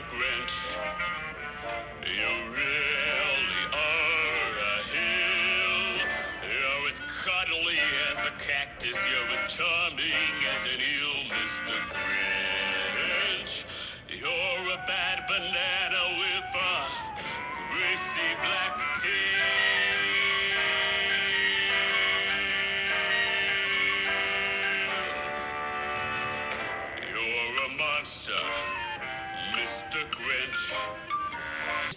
Grinch. You really are a hill. You're as cuddly as a cactus. You're as charming as an eel, Mr. Grinch. You're a bad banana with a greasy black peel. You're a monster, Mr. Grinch.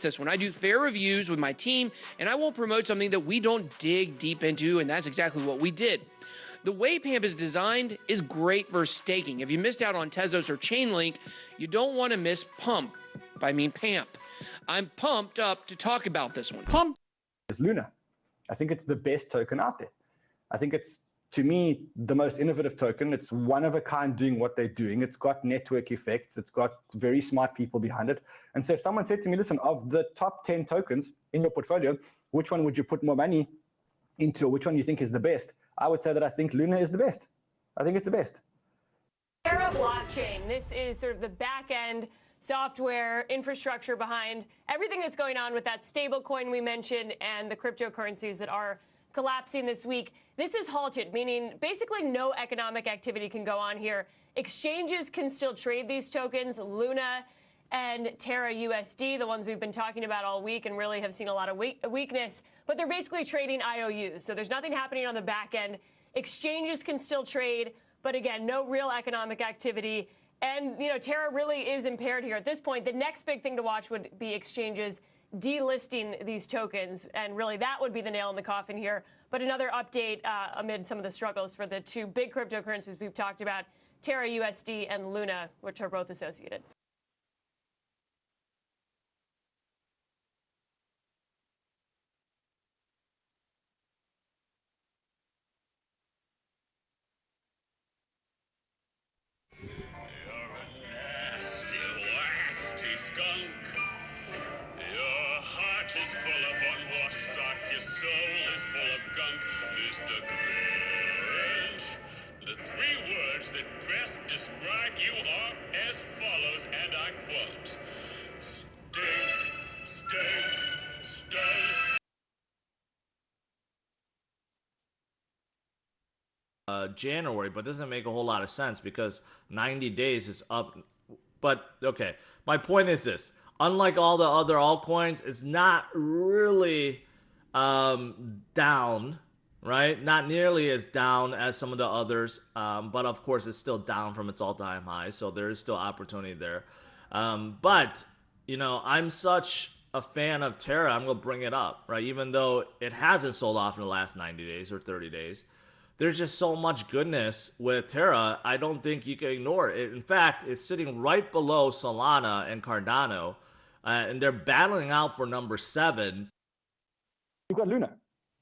This when I do fair reviews with my team, and I won't promote something that we don't dig deep into, and that's exactly what we did. The way PAMP is designed is great for staking. If you missed out on Tezos or Chainlink, you don't want to miss Pump. If I mean PAMP. I'm pumped up to talk about this one. Pump is Luna. I think it's the best token out there. I think it's, to me, the most innovative token. It's one of a kind doing what they're doing. It's got network effects. It's got very smart people behind it. And so if someone said to me, listen, of the top 10 tokens in your portfolio, which one would you put more money into, or which one you think is the best? I would say that I think Luna is the best. I think it's the best. Terra blockchain. This is sort of the back end software infrastructure behind everything that's going on with that stable coin we mentioned and the cryptocurrencies that are collapsing this week. This is halted, meaning basically no economic activity can go on here. Exchanges can still trade these tokens, Luna and Terra USD, the ones we've been talking about all week and really have seen a lot of weakness, but they're basically trading IOUs. So there's nothing happening on the back end. Exchanges can still trade, but again, no real economic activity. And, you know, Terra really is impaired here. At this point, the next big thing to watch would be exchanges delisting these tokens, and really that would be the nail in the coffin here. But another update amid some of the struggles for the two big cryptocurrencies we've talked about, Terra USD and Luna, which are both associated. Is full of unwashed socks, your soul is full of gunk, Mr. Grinch. The three words that best describe you are as follows, and I quote: stink, stink, stink. January, but doesn't make a whole lot of sense because 90 days is up. But okay, my point is this. Unlike all the other altcoins, it's not really down, right? Not nearly as down as some of the others, but of course it's still down from its all-time high, so there is still opportunity there. But, you know, I'm such a fan of Terra, I'm going to bring it up, right? Even though it hasn't sold off in the last 90 days or 30 days. There's just so much goodness with Terra, I don't think you can ignore it. In fact, it's sitting right below Solana and Cardano. And they're battling out for number 7. You've got Luna.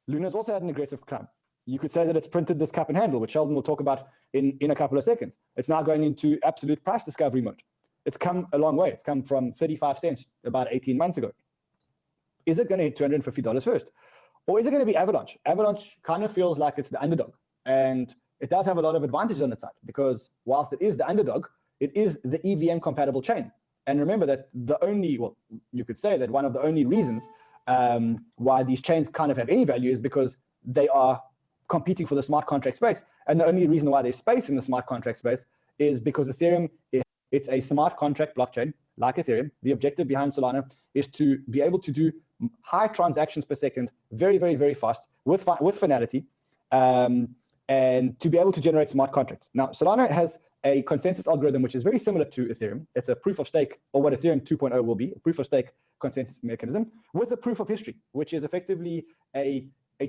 Luna's also had an aggressive climb. You could say that it's printed this cup and handle, which Sheldon will talk about in a couple of seconds. It's now going into absolute price discovery mode. It's come a long way. It's come from 35 cents about 18 months ago. Is it going to hit $250 first? Or is it going to be Avalanche? Avalanche kind of feels like it's the underdog. And it does have a lot of advantages on its side because whilst it is the underdog, it is the EVM compatible chain. And remember that you could say that one of the only reasons why these chains kind of have any value is because they are competing for the smart contract space. And the only reason why there's space in the smart contract space is because Ethereum, it's a smart contract blockchain like Ethereum. The objective behind Solana is to be able to do high transactions per second, very, very, very fast with finality, and to be able to generate smart contracts. Now, Solana has a consensus algorithm which is very similar to Ethereum. It's a proof of stake, or what Ethereum 2.0 will be, a proof of stake consensus mechanism with a proof of history, which is effectively a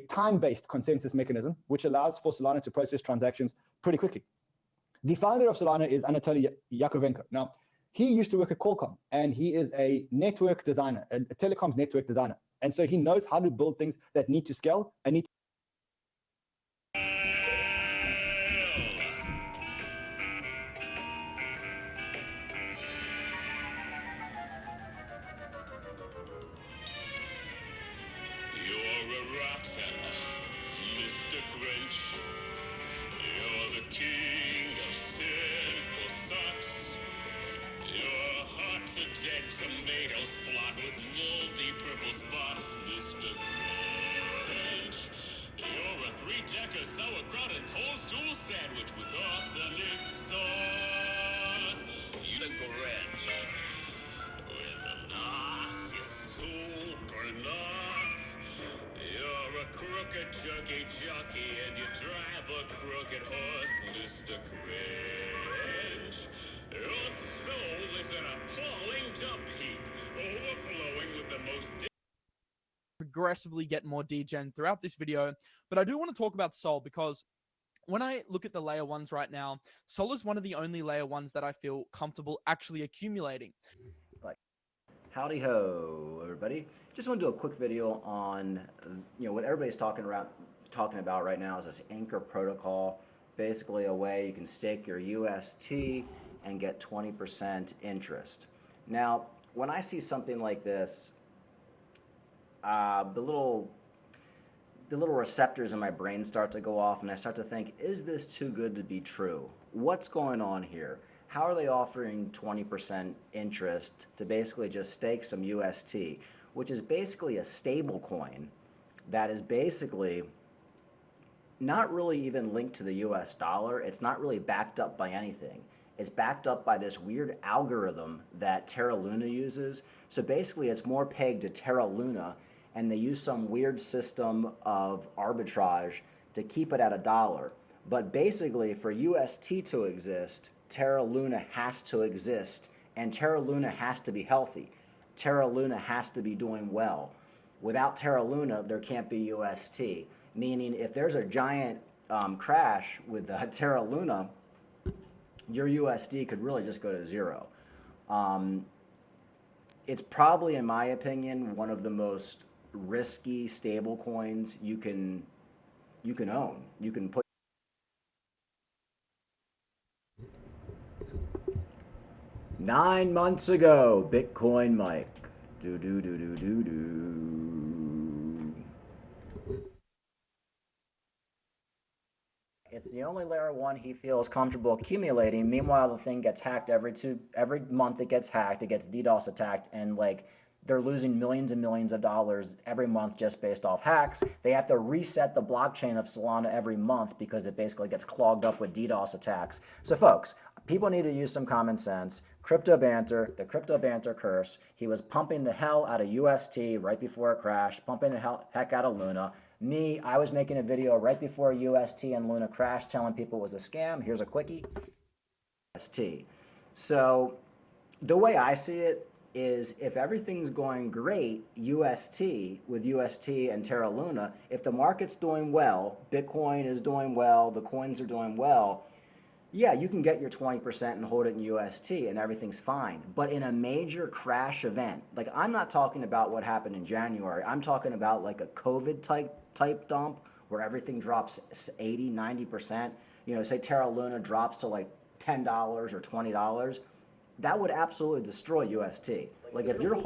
time-based consensus mechanism, which allows for Solana to process transactions pretty quickly. The founder of Solana is Anatoly Yakovenko. Now, he used to work at Qualcomm, and he is a network designer, a telecoms network designer. And so he knows how to build things that need to scale and need Mr. Grinch. You're the king of sinful socks. Your heart's a debt tomatoes plot with moldy purple spots, Mr. Grinch. You're a three-decker sauerkraut and toadstool sandwich with arsenic sauce. You're the Grinch. With a nos, you're super nos. You're a crooked jerky jockey and you drive a crooked horse, Mr. Grinch. Your soul is an appalling dump heap, overflowing with the most progressively get more degen throughout this video, but I do want to talk about Sol because when I look at the layer ones right now, Sol is one of the only layer ones that I feel comfortable actually accumulating. Howdy ho, everybody. Just want to do a quick video on, what everybody's talking about right now is this Anchor protocol. Basically a way you can stake your UST and get 20% interest. Now, when I see something like this, the little receptors in my brain start to go off and I start to think, is this too good to be true? What's going on here? How are they offering 20% interest to basically just stake some UST, which is basically a stable coin that is basically not really even linked to the US dollar. It's not really backed up by anything. It's backed up by this weird algorithm that Terra Luna uses. So basically it's more pegged to Terra Luna, and they use some weird system of arbitrage to keep it at $1. But basically for UST to exist, Terra Luna has to exist, and Terra Luna has to be healthy. Terra Luna has to be doing well. Without Terra Luna, there can't be UST. Meaning if there's a giant crash with Terra Luna, your USD could really just go to zero. It's probably, in my opinion, one of the most risky stable coins you can own. You can put 9 months ago, Bitcoin Mike. Do do do do do do. It's the only layer one he feels comfortable accumulating. Meanwhile, the thing gets hacked every month. It gets hacked. It gets DDoS attacked, and they're losing millions and millions of dollars every month just based off hacks. They have to reset the blockchain of Solana every month because it basically gets clogged up with DDoS attacks. So folks, people need to use some common sense. Crypto banter, the crypto banter curse. He was pumping the hell out of UST right before it crashed, pumping the heck out of Luna. Me, I was making a video right before UST and Luna crashed telling people it was a scam. Here's a quickie. UST. So the way I see it is if everything's going great, UST with UST and Terra Luna, if the market's doing well, Bitcoin is doing well, the coins are doing well, yeah, you can get your 20% and hold it in UST and everything's fine. But in a major crash event, I'm not talking about what happened in January. I'm talking about a COVID type dump where everything drops 80, 90%. Say Terra Luna drops to $10 or $20. That would absolutely destroy UST. If you're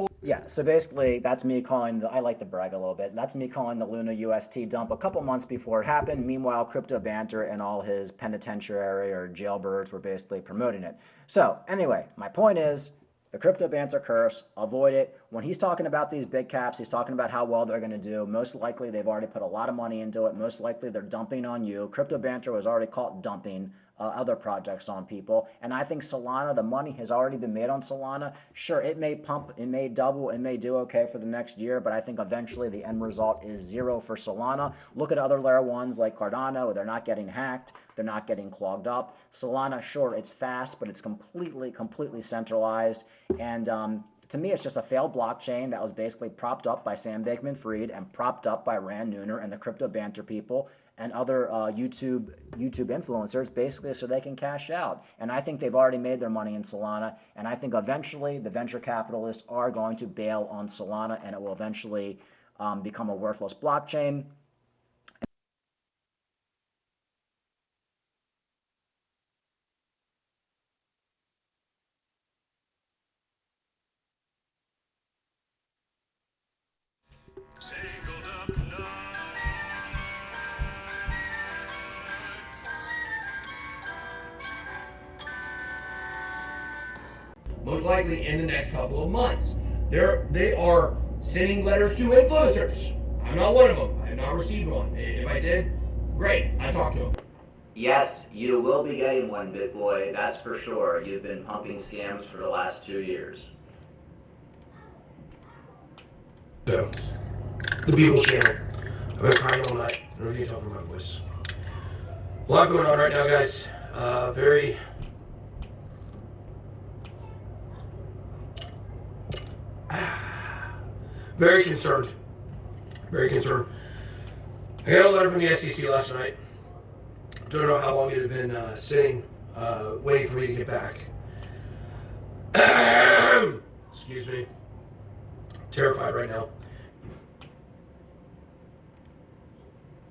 so basically that's me calling I like to brag a little bit. That's me calling the Luna UST dump a couple months before it happened. Meanwhile, Crypto Banter and all his penitentiary or jailbirds were basically promoting it. So anyway, my point is the Crypto Banter curse, avoid it. When he's talking about these big caps, he's talking about how well they're going to do. Most likely they've already put a lot of money into it. Most likely they're dumping on you. Crypto Banter was already caught dumping other projects on people. And I think Solana, the money has already been made on Solana. Sure, it may pump, it may double, it may do okay for the next year, but I think eventually the end result is zero for Solana. Look at other layer ones like Cardano. They're not getting hacked. They're not getting clogged up. Solana, sure, it's fast, but it's completely centralized. And to me, it's just a failed blockchain that was basically propped up by Sam Bankman-Fried and propped up by Rand Neuner and the Crypto Banter people and other YouTube influencers, basically so they can cash out. And I think they've already made their money in Solana, and I think eventually the venture capitalists are going to bail on Solana, and it will eventually become a worthless blockchain. tangled up knots. most likely in the next couple of months. They are sending letters to influencers. I'm not one of them. I have not received one. If I did, great. I talked to them. Yes, you will be getting one, BitBoy, that's for sure. You've been pumping scams for the last 2 years. So, the People's Channel. I've been crying all night. I don't know if you can tell from my voice. A lot going on right now, guys. Very concerned. Very concerned. I got a letter from the SEC last night. Don't know how long it had been sitting, waiting for me to get back. Excuse me. Terrified right now.